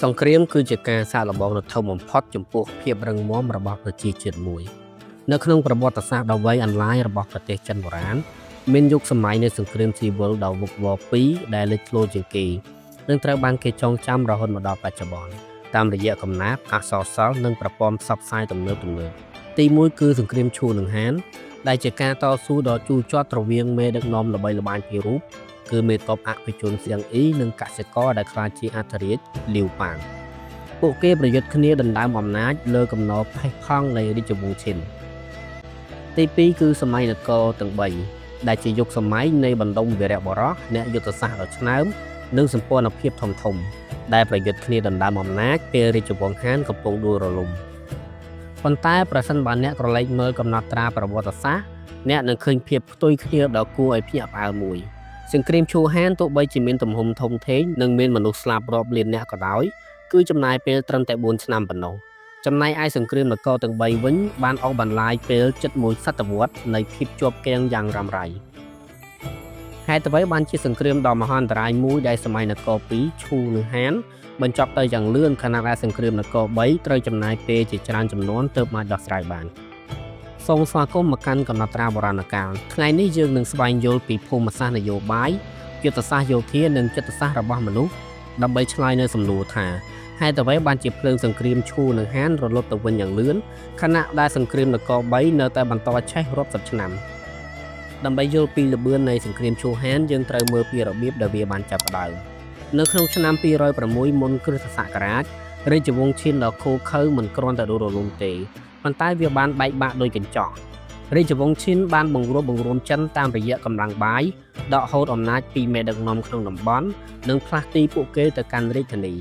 សង្គ្រាមគឺជាការសាកល្បងដ៏ធំបំផុតចំពោះភាពរឹងមាំរបស់ប្រជាជាតិមួយនៅក្នុងប្រវត្តិសាស្ត្រដ៏វែងអន្លាយរបស់ប្រទេសចិនបុរាណមានយុគសម័យនៃសង្គ្រាមស៊ីវិលដ៏វឹកវរពីរដែលលេចធ្លោជាងគេនិងត្រូវបានគេចងចាំរហូតមកដល់បច្ចុប្បន្នតាមរយៈកំណាព្យអក្សរសិល្ប៍និងប្រព័ន្ធផ្សព្វផ្សាយទំនើបទី1គឺសង្គ្រាមឈូនឹងហានដែលជាការតស៊ូដ៏ជូរចត់រវាងមេដឹកនាំល្បីល្បាញពីររូបគឺមេតបអភិជនសៀងអ៊ីនិងកសិករដែលក្លាយជាអធិរាជលាវប៉ាងពួកគេប្រយុទ្ធគ្នាដណ្ដើមអំណាចលើកំណរផេះផង់នៃរាជវង្សឈិនទី2គឺសម័យនគរទាំង3ដែលជាយុគសម័យនៃបណ្ដុំវីរៈបុរសអ្នកយុទ្ធសាស្ត្រដ៏ឆ្នើមនិងសម្ព័ន្ធភាពធំដែលប្រយុទ្ធគ្នាដណ្ដើមអំណាចពេលរាជវង្សហានកំពុងដួលរលំប៉ុន្តែប្រសិនបើអ្នកក្រឡេកមើលកំណត់ត្រាប្រវត្តិសាស្ត្រអ្នកនឹងឃើញភាពផ្ទុយគ្នាដ៏គួរឲ្យភ្ញាក់ផ្អើលមួយសង្គ្រាមឈូហានទោះបីជាមានទំហំធំធេងនិងមានមនុស្សស្លាប់រាប់លានអ្នកក៏ដោយគឺចំណាយពេលត្រឹមតែ4ឆ្នាំប៉ុណ្ណោះចំណែកឯសង្គ្រាមនគរទាំង3វិញបានអស់បន្លាយពេលជិត1សតវត្សរ៍នៃភាពជាប់គាំងយ៉ាងរ៉ាំរ៉ៃហេតុអ្វីបានជាសង្គ្រាមដ៏មហន្តរាយមួយដែលសម័យនគរ2ឈូនិងហានបញ្ចប់ទៅយ៉ាងលឿនខណៈដែលសង្គ្រាមនគរ3ត្រូវចំណាយពេលជាច្រើនជំនាន់ទើបអាចដោះស្រាយបានសូមស្វាគមន៍មកកាន់កំណត់ត្រាបុរាណកាលថ្ងៃនេះយើងនឹងស្វែងយល់ពីភូមិសាស្ត្រនយោបាយយុទ្ធសាស្ត្រយោធានិងចិត្តសាស្ត្ររបស់មនុស្សដើម្បីឆ្លើយនៅសំណួរថាហេតុអ្វីបានជាភ្លើងសង្គ្រាមឈូនិងហានរលត់ទៅវិញយ៉ាងលឿនខណៈដែលសង្គ្រាមនគរ3នៅតែបន្តឆេះរាប់សិបឆ្នាំដើម្បីយល់ពីល្បឿននៃសង្គ្រាមឈូហានយើងត្រូវមើលពីរបៀបដែលវាបានចាប់ផ្ដើមនៅក្នុងឆ្នាំ206មុនគ្រិស្តសករាជរាជវង្សឈិនដ៏ឃោរឃៅមិនគ្រាន់តែដួលរលំទេប៉ុន្តែវាបានបែកបាក់ដោយកញ្ចក់រាជវង្សឈិនបានបង្រួបបង្រួមចិនតាមរយៈកម្លាំងបាយដកហូតអំណាចពីមេដឹកនាំក្នុងតំបន់និងផ្លាស់ទីពួកគេទៅកាន់រាជធានី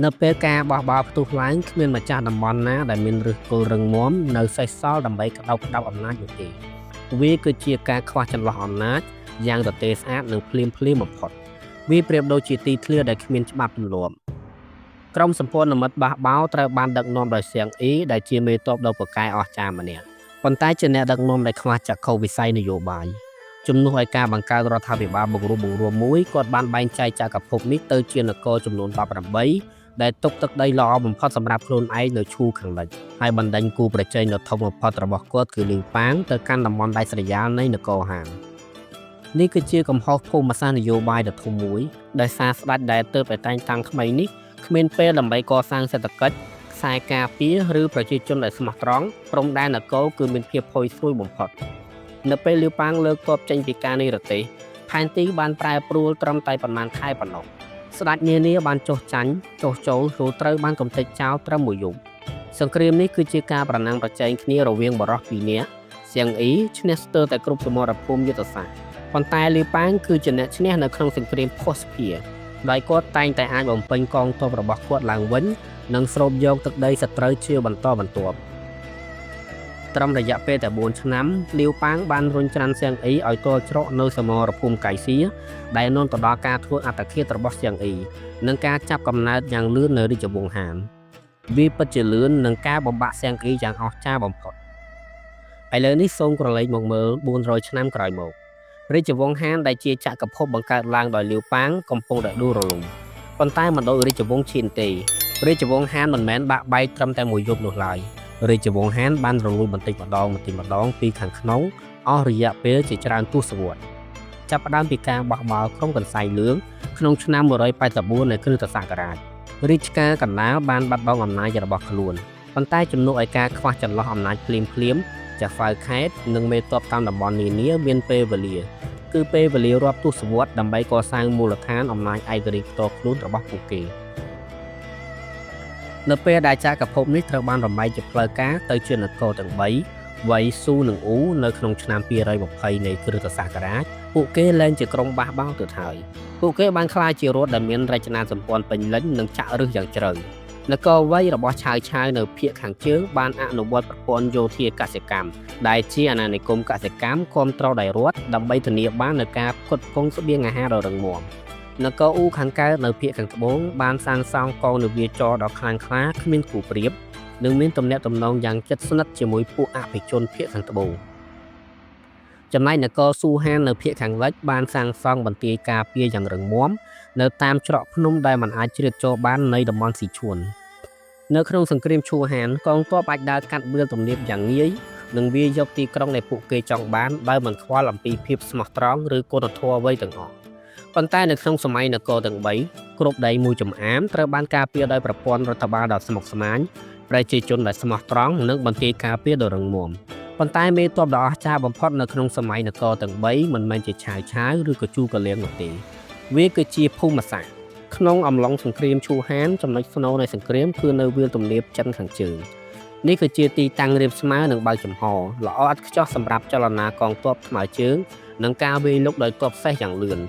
នៅពេលការបោះបោរផ្ទុះឡើងគ្មានម្ចាស់តំបន់ណាដែលមានឫសគល់រឹងមាំនៅសេសសល់ដើម្បីក្តោបក្តាប់អំណាចនោះទេវាគឺជាការខ្វះចន្លោះអំណាចយ៉ាងទទេស្អាតនិងភ្លាមបំផុតវាប្រៀបដូចជាទីធ្លាដែលគ្មានច្បាប់ទម្លាប់ក្រុមសម្ព័ន្ធមិត្តបះបោរត្រូវបានដឹកនាំដោយសៀងអ៊ីដែលជាមេទ័ពដ៏ពូកែអស្ចារ្យម្នាក់ប៉ុន្តែជាអ្នកដឹកនាំដែលខ្វះចក្ខុវិស័យនយោបាយជំនួសឲ្យការបង្កើតរដ្ឋាភិបាលបង្រួមមួយគាត់បានបែងចែកចក្រភពនេះទៅជានគរចំនួន18ដែលទុកទឹកដីល្អបំផុតសម្រាប់ខ្លួនឯងនៅឈូខាងលិចហើយបណ្ដេញគូប្រជែងដ៏ធំបំផុតរបស់គាត់គឺលីវប៉ាងទៅកាន់តំបន់ដាច់ស្រយាលនៃនគរហាននេះគឺជាកំហុសភូមិសាស្ត្រនយោបាយដ៏ធំមួយដែលសារស្ដេចដែលទើបតែតែងតាំងថ្មីនេះគ្មានពេលដើម្បីកសាងសេដ្ឋកិច្ចខ្សែការពារឬប្រជាជនដែលស្មោះត្រង់ព្រំដែននគរគឺមានភាពផុយស្រួយបំផុតនៅពេលលីវប៉ាងលើកទ័ពចេញពីការនិរទេសផែនទីបានប្រែប្រួលត្រឹមតែប៉ុន្មានខែប៉ុណ្ណោះស្ដេចនានាបានចុះចាញ់ចុះចូលចូលត្រូវបានកំទេចចោលត្រឹមមួយយប់សង្គ្រាមនេះគឺជាការប្រណាំងប្រជែងគ្នារវាងបរិសុទ្ធពីរនាក់សៀងអ៊ីឈ្នះស្ទើរតែគ្រប់សមរភូមិយុទ្ធសាស្ត្រប៉ុន្តែលីវប៉ាងគឺជាអ្នកឈ្នះនៅក្នុងសង្គ្រាមភស្តុភារដោយគាត់តែងតែអាចបំពេញកងទ័ពរបស់គាត់ឡើងវិញនិងស្រូបយកទឹកដីសត្រូវជាបន្តបន្ទាប់ត្រឹមរយៈពេលតែ4ឆ្នាំលីវប៉ាងបានរុញច្រានសៀងអ៊ីឲ្យទាល់ច្រកនៅសមរភូមិកៃសៀដែលនាំទៅដល់ការធ្វើអត្តឃាតរបស់សៀងអ៊ីនិងការចាប់កំណើតយ៉ាងលឿននៅរាជវង្សហានវាពិតជាលឿននឹងការបំបាក់សៀងអ៊ីយ៉ាងអស្ចារ្យបំផុតឥឡូវនេះសូមក្រឡេកមកមើល400ឆ្នាំក្រោយមករាជវង្សហានដែលជាចក្រភពបង្កើតឡើងដោយលីវប៉ាងកំពុងតែដួលរលំប៉ុន្តែមិនដូចរាជវង្សឈិនទេរាជវង្សហានមិនមែនបាក់បែកត្រឹមតែមួយយប់នោះឡើយរាជវង្សហានបានរលួយបន្តិចម្ដងពីខាងក្នុងអស់រយៈពេលជាច្រើនទសវត្សរ៍ចាប់ផ្ដើមពីការបោះបោរក្រុងកន្សែងលឿងក្នុងឆ្នាំ184នៃគ្រិស្តសករាជរាជការកណ្ដាលបានបាត់បង់អំណាចរបស់ខ្លួនប៉ុន្តែជំនួសឲ្យការខ្វះចន្លោះអំណាចភ្លាមចាហ្វៅខេតនិងមេទ័ពតាមតំបន់នានាមានពេលវេលាគឺពេលវេលារាប់ទសវត្សរ៍ដើម្បីកសាងមូលដ្ឋានអំណាចឯករាជ្យផ្ទាល់ខ្លួនរបស់ពួកគេនៅពេលដែលចក្រភពនេះត្រូវបានរំលែកជាផ្លូវការទៅជានគរទាំង3វៃស៊ូនិងអ៊ូនៅក្នុងឆ្នាំ220នៃគ្រិស្តសករាជពួកគេលែងជាក្រុមបះបោរទៅហើយពួកគេបានក្លាយជារដ្ឋដែលមានរចនាសម្ព័ន្ធពេញលេញនិងចាក់ឫសយ៉ាងជ្រៅនគរវៃរបស់ឆាវនៅភាគខាងជើងបានអនុវត្តប្រព័ន្ធយោធាកសិកម្មដែលជាអាណានិគមកសិកម្មគ្រប់គ្រងដោយរដ្ឋដើម្បីធានាបាននូវការផ្គត់ផ្គង់ស្បៀងអាហារដ៏រឹងមាំនគរអ៊ូខាងកើតនៅភាគខាងត្បូងបានសាងសង់កងនាវាចរដ៏ខ្លាំងក្លាគ្មានគូប្រៀបនិងមានទំនាក់ទំនងយ៉ាងជិតស្និទ្ធជាមួយពួកអភិជនភាគខាងត្បូង ចំណែកនគរស៊ូហាននៅភាគខាងលិចបានសាងសង់បន្ទាយការពារយ៉ាងរឹងមាំនៅតាមច្រកភ្នំដែលមិនអាចជ្រៀតចូលបាននៃតំបន់ស៊ីឈួននៅក្នុងសង្គ្រាមឈូហានកងទ័ពអាចដើរកាត់វាលទំនាបយ៉ាងងាយនិងវាយកទីក្រុងដែលពួកគេចង់បានដោយមិនខ្វល់អំពីភាពស្មោះត្រង់ឬគុណធម៌អ្វីទាំងអស់ប៉ុន្តែនៅក្នុងសម័យនគរទាំង3គ្រប់ដីមួយចំអាមត្រូវបានការពារដោយប្រព័ន្ធរដ្ឋបាលដ៏ស្មុគស្មាញប្រជាជនដែលស្មោះត្រង់និងបន្ទាយការពារដ៏រឹងមាំប៉ុន្តែមេទ័ពដ៏អស្ចារ្យបំផុតនៅក្នុងសម័យនគរទាំង3មិនមែនជាឆាវឬក៏ជូកលៀងនោះទេវាគឺជាភូមិសាស្ត្រក្នុងអំឡុងសង្គ្រាមឈូហានចំណុចស្នូលនៃសង្គ្រាមគឺនៅវាលទំនាបចិនខាងជើងនេះគឺជាទីតាំងរាបស្មើនិងបើកចំហល្អឥតខ្ចោះសម្រាប់ចលនាកងទ័ពថ្មើរជើងនិងការវាយលុកដោយទ័ពសេះយ៉ាងលឿន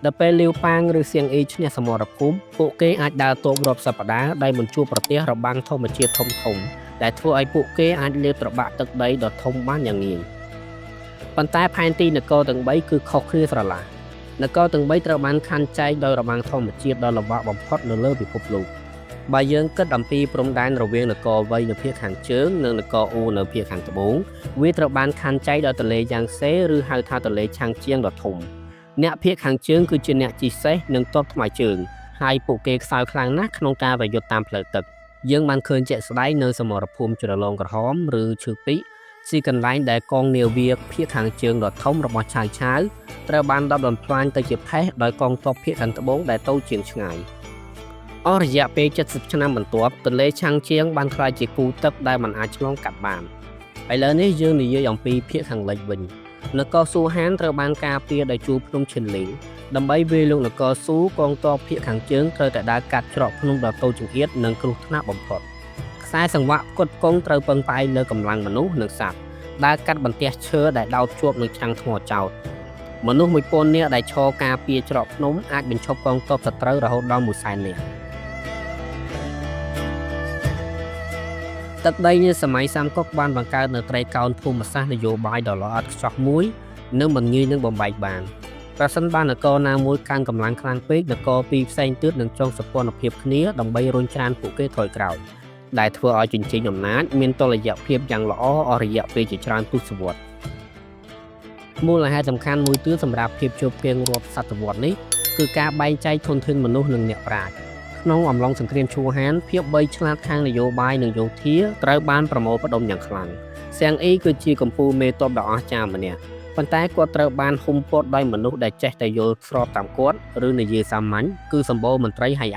ដល់ពេលលាវប៉ាងឬសៀងអ៊ីឈ្នះសមរភូមិពួកគេអាចដើរទោបរាប់សប្តាហ៍ដោយមិនជួបប្រទះរបាំងធម្មជាតិធំៗដែលធ្វើឲ្យពួកគេអាចលេបត្របាក់ទឹកដីដ៏ធំបានយ៉ាងងាយប៉ុន្តែផែនទីនគរទាំង3គឺខុសគ្នាស្រឡះនគរទាំង3ត្រូវបានខណ្ឌចែកដោយរបាំងធម្មជាតិដ៏លំបាកបំផុតនៅលើពិភពលោកបើយើងគិតអំពីព្រំដែនរវាងនគរវៃនៅភាគខាងជើងនិងនគរអ៊ូនៅភាគខាងត្បូងវាត្រូវបានខណ្ឌចែកដោយទន្លេយ៉ាងសេឬហៅថាទន្លេឆាងជៀងដ៏ធំអ្នកភាគខាងជើងគឺជាអ្នកជិះសេះនិងទ័ពថ្មើរជើងហើយពួកគេខ្សោយខ្លាំងណាស់ក្នុងការប្រយុទ្ធតាមផ្លូវទឹកយើងបានឃើញជាក់ស្ដែងនៅសមរភូមិជ្រលងក្រហមឬឈើពីស៊ីកន្លែងដែលកងនាវាភាគខាងជើងដ៏ធំរបស់ឆាវត្រូវបានដុតបំផ្លាញទៅជាផេះដោយកងទ័ពភាគខាងត្បូងដែលតូចជាងឆ្ងាយអស់រយៈពេល70ឆ្នាំបន្ទាប់ទន្លេឆាងជៀងបានក្លាយជាគូទឹកដែលមិនអាចឆ្លងកាត់បានឥឡូវនេះយើងនិយាយអំពីភាគខាងលិចវិញនគរស៊ូហានត្រូវបានការពារដោយជួរភ្នំឈិនលីងដើម្បីវាយលុកនគរស៊ូកងទ័ពភាគខាងជើងត្រូវតែដើរកាត់ច្រកភ្នំដ៏តូចចង្អៀតនិងគ្រោះថ្នាក់បំផុតខ្សែសង្វាក់ផ្គត់ផ្គង់ត្រូវពឹងផ្អែកលើកម្លាំងមនុស្សនិងសត្វដើរកាត់បន្ទះឈើដែលដោតជាប់នឹងឆ្នាំងថ្មចោតមនុស្ស1000នាក់ដែលឈរការពារច្រកភ្នំអាចបញ្ឈប់កងទ័ពសត្រូវរហូតដល់100,000នាក់ទឹកដីនាសម័យសាមកុកបានបង្កើតនៅត្រីកោណភូមិសាស្ត្រនយោបាយដ៏ល្អឥតខ្ចោះមួយនិងមិនងាយនឹងបំបែកបានប្រសិនបើនគរណាមួយកាន់កម្លាំងខ្លាំងពេកនគរពីរផ្សេងទៀតនឹងចងសម្ព័ន្ធភាពគ្នាដើម្បីរុញច្រានពួកគេថយក្រោយដែលធ្វើឲ្យជញ្ជីងអំណាចមានតុល្យភាពយ៉ាងល្អអស់រយៈពេលជាច្រើនទសវត្សរ៍មូលហេតុសំខាន់មួយទៀតសម្រាប់ភាពជោគជ័យរាប់សតវត្សរ៍នេះគឺការបែងចែកធនធានមនុស្សនិងអ្នកប្រាជ្ញក្នុងអំឡុងសង្គ្រាមឈូហានភាពបីឆ្លាតខាងនយោបាយនិងយោធាត្រូវបានប្រមូលផ្ដុំយ៉ាងខ្លាំងសៀងអ៊ីគឺជាកំពូលមេទ័ពដ៏អស្ចារ្យម្នាក់ប៉ុន្តែគាត់ត្រូវបានហ៊ុមព័ទ្ធដោយមនុស្សដែលចេះតែយល់ស្របតាមគាត់ឬនិយាយសាមញ្ញគឺសម្បូរមន្ត្រីហើយ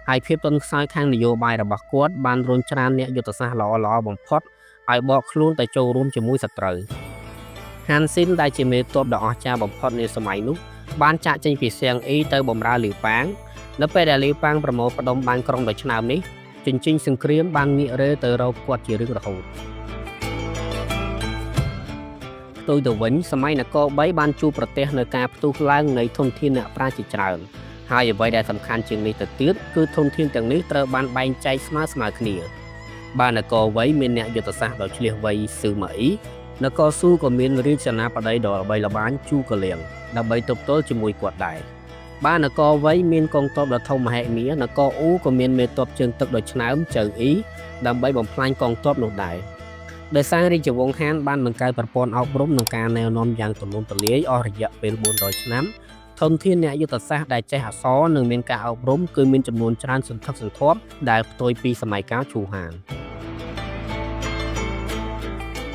ហើយភាពទន់ខ្សោយខាងនយោបាយរបស់គាត់បានរុញច្រានអ្នកយុទ្ធសាស្ត្រល្អបំផុតឲ្យបកខ្លួនទៅចូលរួមជាមួយសត្រូវហានស៊ីនដែលជាមេទ័ពដ៏អស្ចារ្យបំផុតនាសម័យនោះបានចាក់ចេញពីសៀងអ៊ីទៅបម្រើលាវប៉ាងនៅពេលដែលលាវប៉ាងប្រមូលផ្ដុំបានក្រុងដ៏ឆ្នើមនេះជញ្ជីងសង្គ្រាមបានងាករេទៅរកគាត់ជារឿងរហូតផ្ទុយទៅវិញសម័យនគរ3បានជួបប្រទះនៅការផ្ទុះឡើងនៃធនធានអ្នកប្រាជ្ញជាច្រើនហើយអ្វីដែលសំខាន់ជាងនេះទៅទៀតគឺធនធានទាំងនេះត្រូវបានបែងចែកស្មើគ្នាបាននគរវៃមានអ្នកយុទ្ធសាស្ត្រដ៏ឆ្លៀសវៃស៊ឺម៉ាអ៊ីនគរស៊ូក៏មានរាជសេនាបតីដ៏ល្បីល្បាញជូកលៀងដើម្បីទប់ទល់ជាមួយគាត់ដែរបាននគរវៃមានកងទ័ពដ៏ធំមហិមានគរអ៊ូក៏មានមេទ័ពជើងទឹកដ៏ឆ្នើមចៅអ៊ីដើម្បីបំផ្លាញកងទ័ពនោះដែរដោយសាររាជវង្សហានបានបង្កើតប្រព័ន្ធអប់រំនិងការណែនាំយ៉ាងទូលំទូលាយអស់រយៈពេល400ឆ្នាំធនធានអ្នកយុទ្ធសាស្ត្រដែលចេះអក្សរនិងមានការអប់រំគឺមានចំនួនច្រើនសន្ធឹកសន្ធាប់ដែលផ្ទុយពីសម័យកាលឈូហាន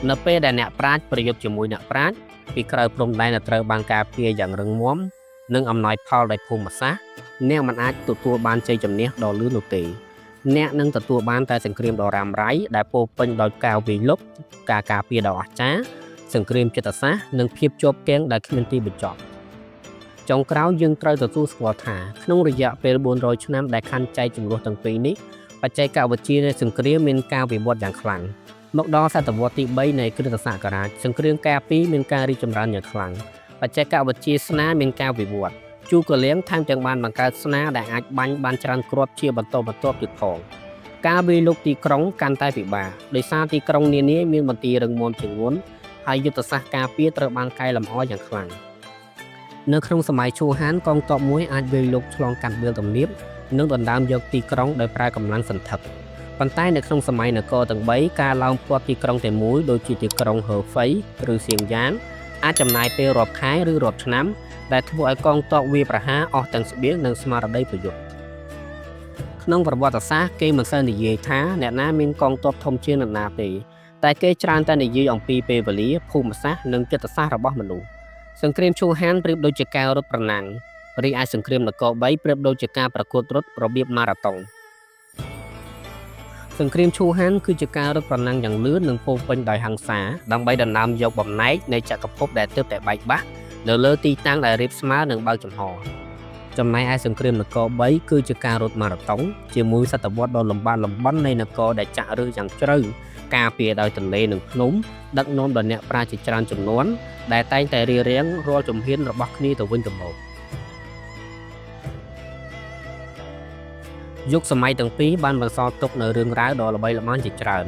នៅពេលដែលអ្នកប្រាជ្ញប្រយុទ្ធជាមួយអ្នកប្រាជ្ញពីក្រៅព្រំដែនត្រូវបានការពារយ៉ាងរឹងមាំនិងអំណោយផលដោយភូមិសាស្ត្រអ្នកមិនអាចទទួលបានជ័យជំនះដ៏លឿននោះទេអ្នកនឹងទទួលបានតែសង្គ្រាមដ៏រ៉ាំរ៉ៃដែលពោរពេញដោយការវាយលុកការការពារដ៏អស្ចារ្យសង្គ្រាមចិត្តសាស្ត្រនិងភាពជាប់គាំងដែលគ្មានទីបញ្ចប់ចុងក្រោយយើងត្រូវទទួលស្គាល់ថាក្នុងរយៈពេល400ឆ្នាំដែលខណ្ឌចែកចំនួនទាំងពីរនេះបច្ចេកវិទ្យានៃសង្គ្រាមមានការវិវត្តយ៉ាងខ្លាំងមកដល់សតវត្សទី3នៃគ្រិស្តសករាជសង្គ្រាមការពីរមានការរីកចម្រើនយ៉ាងខ្លាំងបច្ចេកវិទ្យាស្នាមានការវិវត្តជូកលៀងថែមទាំងបានបង្កើតស្នាដែលអាចបាញ់បានច្រើនគ្រាប់ជាបន្តបន្ទាប់ទៀតផងការវាយលុកទីក្រុងកាន់តែពិបាកដោយសារទីក្រុងនានាមានបន្ទាយរឹងមាំជាងមុនហើយយុទ្ធសាស្ត្រការពារត្រូវបានកែលម្អយ៉ាងខ្លាំងនៅក្នុងសម័យឈូហានកងទ័ពមួយអាចវាយលុកឆ្លងកាត់វាលទំនាបនិងដណ្ដើមយកទីក្រុងដោយប្រើកម្លាំងសន្ធឹកប៉ុន្តែនៅក្នុងសម័យនគរទាំង3ការឡោមព័ទ្ធទីក្រុងតែមួយដូចជាទីក្រុងហឺហ្វៃឬសៀងយ៉ាង អាចចំណាយពេលរាប់ខែឬរាប់ឆ្នាំដែលធ្វើឲ្យកងទ័ពវាយប្រហារអស់ទាំងស្បៀងនិងស្មារតីប្រយុទ្ធក្នុងប្រវត្តិសាស្ត្រគេមិនសូវនិយាយថាអ្នកណាមានកងទ័ពធំជាងអ្នកណាទេតែគេច្រើនតែនិយាយអំពីពេលវេលាភូមិសាស្ត្រនិងចិត្តសាស្ត្ររបស់មនុស្សសង្គ្រាមឈូហានប្រៀបដូចជាការរត់ប្រណាំងរីឯសង្គ្រាមនគរ3ប្រៀបដូចជាការប្រកួតរត់របៀបម៉ារ៉ាតុងសង្គ្រាមឈូហានគឺជាការរត់ប្រណាំងយ៉ាងលឿននិងពោរពេញដោយហិង្សាដើម្បីដណ្ដើមយកបំណែកនៃចក្រភពដែលទើបតែបែកបាក់នៅលើទីតាំងដែលរាបស្មើនឹងបើកចំហចំណែកឯសង្គ្រាមនគរ3គឺជាការរត់ម៉ារ៉ាតុងជាមួយសតវត្សដ៏លំបាកលំបន់នៃនគរដែលចាក់ឫសយ៉ាងជ្រៅការពារដោយទន្លេនិងភ្នំដឹកនាំដោយអ្នកប្រាជ្ញជាច្រើនចំនួនដែលតែងតែរៀបរៀងរាល់ជំហានរបស់គ្នាទៅវិញទៅមកយុគសម័យទាំងពីរបានបន្សល់ទុកនៅរឿងរ៉ាវដ៏ល្បីល្បាញជាច្រើន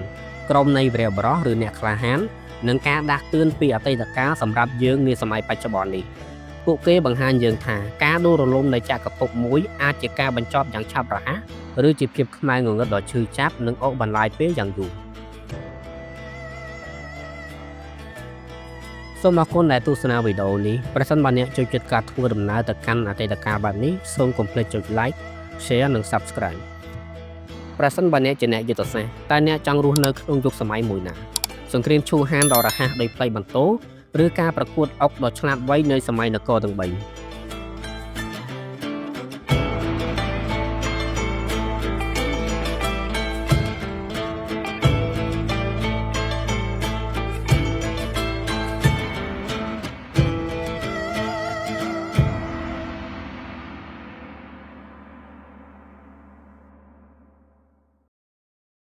ក្រុមនៃវីរបុរសឬអ្នកក្លាហាននិងការដាស់តឿនពីអតីតកាលសម្រាប់យើងនាសម័យបច្ចុប្បន្ននេះពួកគេបង្ហាញយើងថាការដួលរលំនៃចក្រភពមួយអាចជាការបញ្ចប់យ៉ាងឆាប់រហ័សឬជាភាពខ្មៅងងឹតដ៏ឈឺចាប់និងអូសបន្លាយពេលយ៉ាងយូរសូមអរគុណដែលទស្សនាវីដេអូនេះប្រសិនបើអ្នកចូលចិត្តការធ្វើដំណើរទៅកាន់អតីតកាលបែបនេះសូមកុំភ្លេចចុច like share និង subscribe ប្រសិនបើអ្នកជាអ្នកយុទ្ធសាស្ត្រតែអ្នកចង់រស់នៅក្នុងយុគសម័យមួយណាសង្គ្រាមឈូហានដ៏រហ័សដោយផ្លៃបន្ទោឬការប្រកួតអុកដ៏ឆ្លាតវៃនៃសម័យនគរទាំង3